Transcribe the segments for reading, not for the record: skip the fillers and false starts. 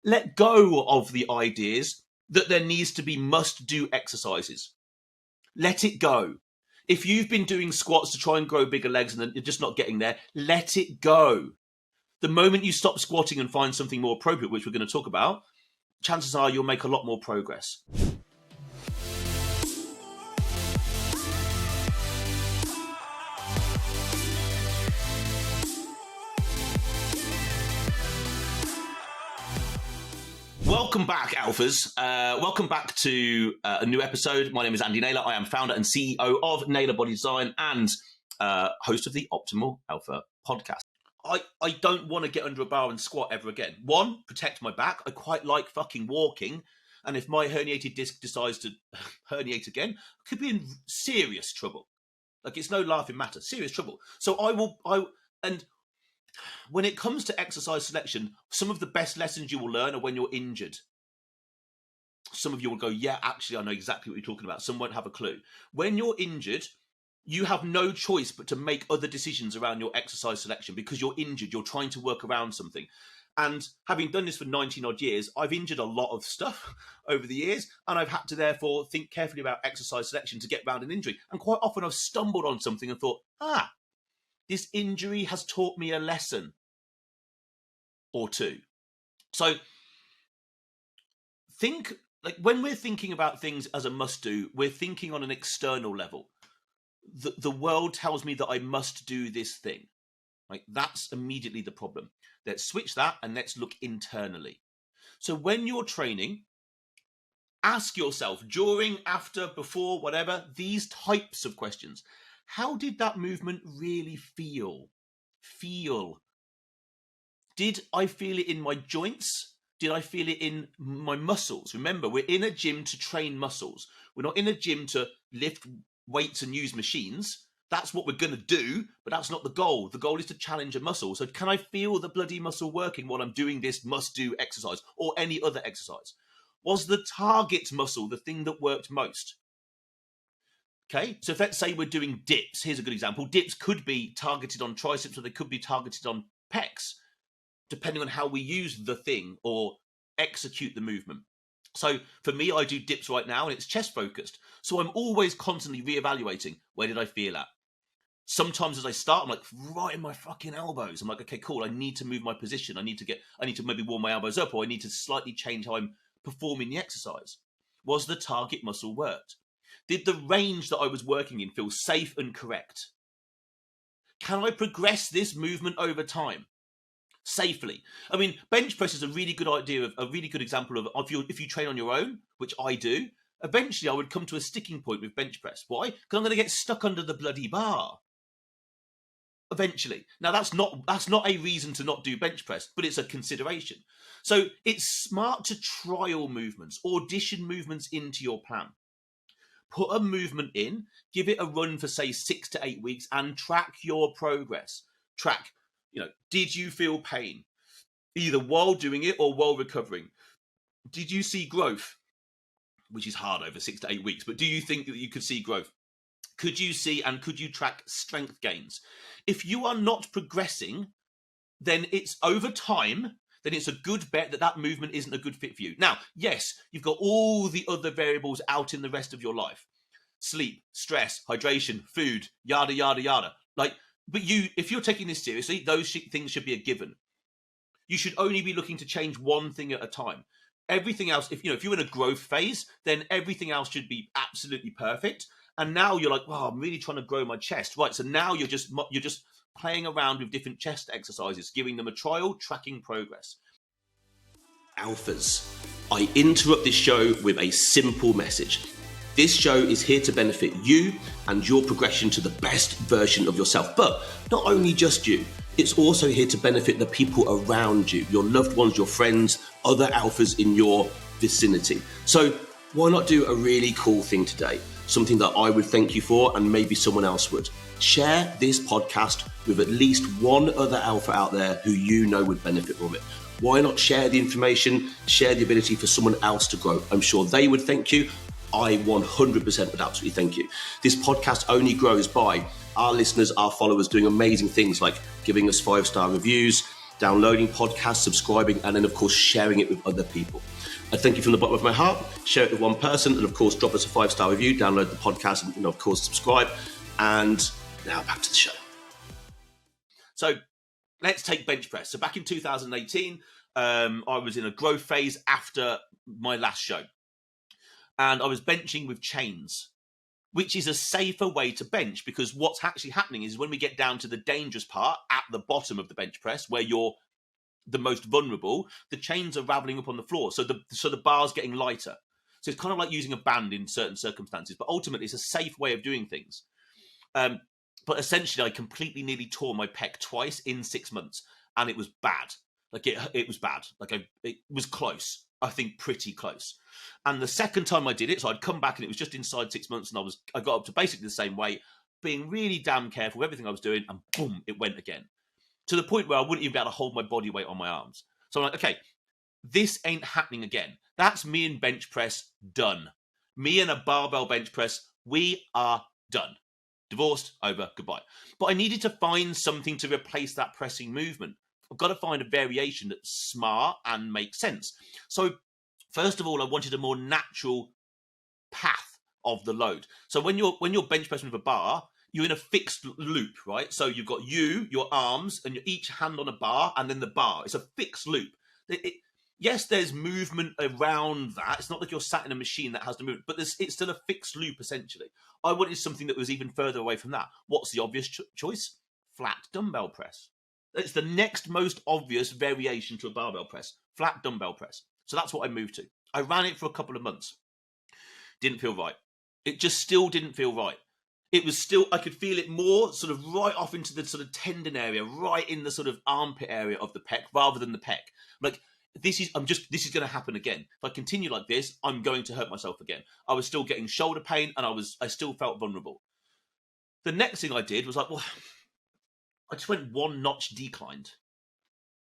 Let go of the ideas that there needs to be must-do exercises. Let it go. If you've been doing squats to try and grow bigger legs and then you're just not getting there, let it go. The moment you stop squatting and find something more appropriate, which we're going to talk about, chances are you'll make a lot more progress. Welcome back, Alphas. Welcome back to a new episode. My name is Andy Naylor. I am founder and CEO of Naylor Body Design and host of the Optimal Alpha podcast. I don't want to get under a bar and squat ever again. One, protect my back. I quite like fucking walking. And if my herniated disc decides to herniate again, I could be in serious trouble. Like, it's no laughing matter. Serious trouble. So and when it comes to exercise selection, some of the best lessons you will learn are when you're injured. Some of you will go, yeah, actually, I know exactly what you're talking about. Some won't have a clue. When you're injured, you have no choice but to make other decisions around your exercise selection because you're injured. You're trying to work around something. And having done this for 19 odd years, I've injured a lot of stuff over the years, and I've had to therefore think carefully about exercise selection to get around an injury. And quite often I've stumbled on something and thought, this injury has taught me a lesson or two. So think, like, when we're thinking about things as a must-do, we're thinking on an external level. The world tells me that I must do this thing. Like, that's immediately the problem. Let's switch that and let's look internally. So when you're training, ask yourself during, after, before, whatever, these types of questions. How did that movement really feel? Did I feel it in my joints? Did I feel it in my muscles? Remember, we're in a gym to train muscles. We're not in a gym to lift weights and use machines. That's what we're going to do, but that's not the goal. The goal is to challenge a muscle. So can I feel the bloody muscle working while I'm doing this must-do exercise or any other exercise? Was the target muscle the thing that worked most? Okay, so if let's say we're doing dips, here's a good example. Dips could be targeted on triceps or they could be targeted on pecs, depending on how we use the thing or execute the movement. So for me, I do dips right now and it's chest focused. So I'm always constantly reevaluating, where did I feel at? Sometimes as I start, I'm like, right in my fucking elbows. I'm like, okay, cool. I need to move my position. I need to maybe warm my elbows up, or I need to slightly change how I'm performing the exercise. Was the target muscle worked? Did the range that I was working in feel safe and correct? Can I progress this movement over time safely? I mean, bench press is a really good idea, a really good example of if you train on your own, which I do, eventually I would come to a sticking point with bench press. Why? Because I'm going to get stuck under the bloody bar. Eventually. Now, that's not a reason to not do bench press, but it's a consideration. So it's smart to trial movements, audition movements into your plan. Put a movement in, give it a run for, say, 6 to 8 weeks and track your progress. Track, did you feel pain? Either while doing it or while recovering. Did you see growth? Which is hard over 6 to 8 weeks, but do you think that you could see growth? Could you track strength gains? If you are not progressing, then it's over time, then it's a good bet that movement isn't a good fit for you. Now, yes, you've got all the other variables out in the rest of your life. Sleep, stress, hydration, food, yada, yada, yada. But if you're taking this seriously, those things should be a given. You should only be looking to change one thing at a time. Everything else, if you're in a growth phase, then everything else should be absolutely perfect. And now you're like, wow, I'm really trying to grow my chest. Right, so now you're just playing around with different chest exercises, giving them a trial, tracking progress. Alphas, I interrupt this show with a simple message. This show is here to benefit you and your progression to the best version of yourself. But not only just you, it's also here to benefit the people around you, your loved ones, your friends, other alphas in your vicinity. So why not do a really cool thing today? Something that I would thank you for and maybe someone else would. Share this podcast with at least one other alpha out there who you know would benefit from it. Why not share the information, share the ability for someone else to grow? I'm sure they would thank you. I 100% would absolutely thank you. This podcast only grows by our listeners, our followers doing amazing things like giving us 5-star reviews, downloading podcasts, subscribing, and then, of course, sharing it with other people. I thank you from the bottom of my heart. Share it with one person, and, of course, drop us a 5-star review, download the podcast, and, of course, subscribe. And now back to the show. So let's take bench press. So back in 2018, I was in a growth phase after my last show. And I was benching with chains, which is a safer way to bench, because what's actually happening is when we get down to the dangerous part at the bottom of the bench press, where you're the most vulnerable, the chains are raveling up on the floor. So the bar's getting lighter. So it's kind of like using a band in certain circumstances, but ultimately it's a safe way of doing things. But essentially, I completely nearly tore my pec twice in 6 months, and it was bad. Like it was bad. Like it was close. I think pretty close. And the second time I did it, so I'd come back and it was just inside 6 months, and I got up to basically the same weight, being really damn careful with everything I was doing, and boom, it went again. To the point where I wouldn't even be able to hold my body weight on my arms. So I'm like, okay, this ain't happening again. That's me and bench press done. Me and a barbell bench press, we are done. Divorced, over, goodbye. But I needed to find something to replace that pressing movement. I've got to find a variation that's smart and makes sense. So first of all, I wanted a more natural path of the load. So when you're bench pressing with a bar, you're in a fixed loop, right? So you've got your arms, and each hand on a bar, and then the bar. It's a fixed loop. Yes, there's movement around that. It's not like you're sat in a machine that has to move, but it's still a fixed loop, essentially. I wanted something that was even further away from that. What's the obvious choice? Flat dumbbell press. It's the next most obvious variation to a barbell press. Flat dumbbell press. So that's what I moved to. I ran it for a couple of months. Didn't feel right. It just still didn't feel right. It was still, I could feel it more sort of right off into the sort of tendon area, right in the sort of armpit area of the pec, rather than the pec. Like, this is going to happen again. If I continue like this, I'm going to hurt myself again. I was still getting shoulder pain, and I still felt vulnerable. The next thing I did was like, well, I just went one notch declined.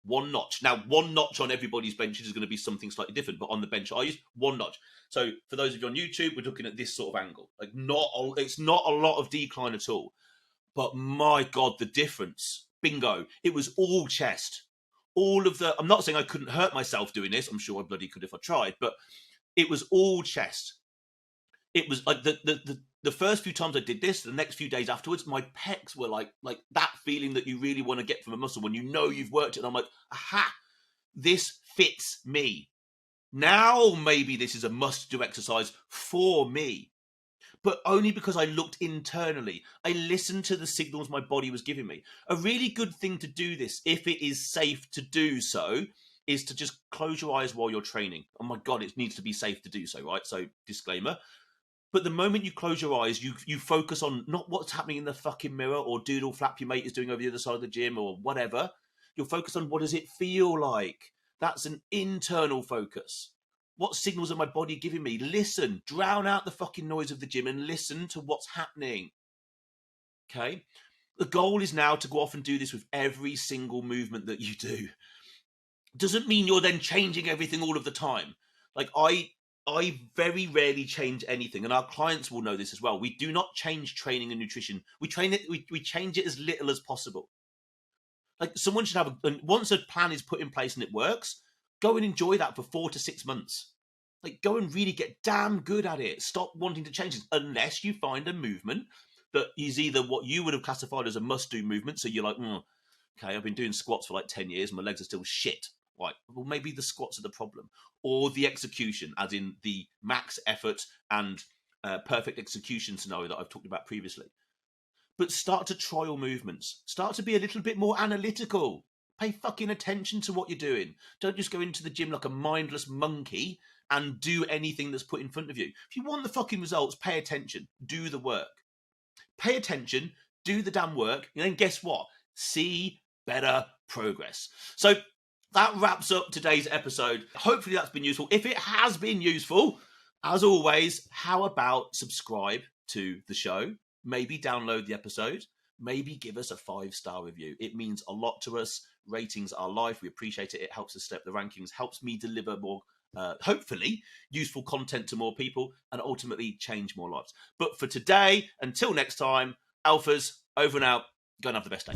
One notch. Now, one notch on everybody's benches is going to be something slightly different, but on the bench I used, one notch. So for those of you on YouTube, we're looking at this sort of angle. Like, it's not a lot of decline at all. But my God, the difference. Bingo. It was all chest. I'm not saying I couldn't hurt myself doing this. I'm sure I bloody could if I tried, but it was all chest. It was like the first few times I did this, the next few days afterwards, my pecs were like that feeling that you really want to get from a muscle when you know you've worked it. And I'm like, aha, this fits me. Now maybe this is a must-do exercise for me. But only because I looked internally. I listened to the signals my body was giving me. A really good thing to do this, if it is safe to do so, is to just close your eyes while you're training. Oh my God, it needs to be safe to do so, right? So disclaimer. But the moment you close your eyes, you focus on not what's happening in the fucking mirror or doodle flap your mate is doing over the other side of the gym or whatever. You'll focus on what does it feel like. That's an internal focus. What signals are my body giving me? Listen, drown out the fucking noise of the gym and listen to what's happening. Okay? The goal is now to go off and do this with every single movement that you do. Doesn't mean you're then changing everything all of the time. Like I very rarely change anything, and our clients will know this as well. We do not change training and nutrition. We change it as little as possible. Like someone should have once a plan is put in place and it works, go and enjoy that for 4 to 6 months. Like go and really get damn good at it. Stop wanting to change it unless you find a movement that is either what you would have classified as a must-do movement. So you're like, okay, I've been doing squats for like 10 years and my legs are still shit. Right, well, maybe the squats are the problem. Or the execution, as in the max effort and perfect execution scenario that I've talked about previously. But start to trial movements. Start to be a little bit more analytical. Pay fucking attention to what you're doing. Don't just go into the gym like a mindless monkey and do anything that's put in front of you. If you want the fucking results, pay attention. Do the work. Pay attention, do the damn work, and then guess what? See better progress. So that wraps up today's episode. Hopefully that's been useful. If it has been useful, as always, how about subscribe to the show? Maybe download the episode. Maybe give us a 5-star review. It means a lot to us. Ratings are life. We appreciate it. It helps us step the rankings, helps me deliver more, hopefully, useful content to more people and ultimately change more lives. But for today, until next time, Alphas, over and out. Go and have the best day.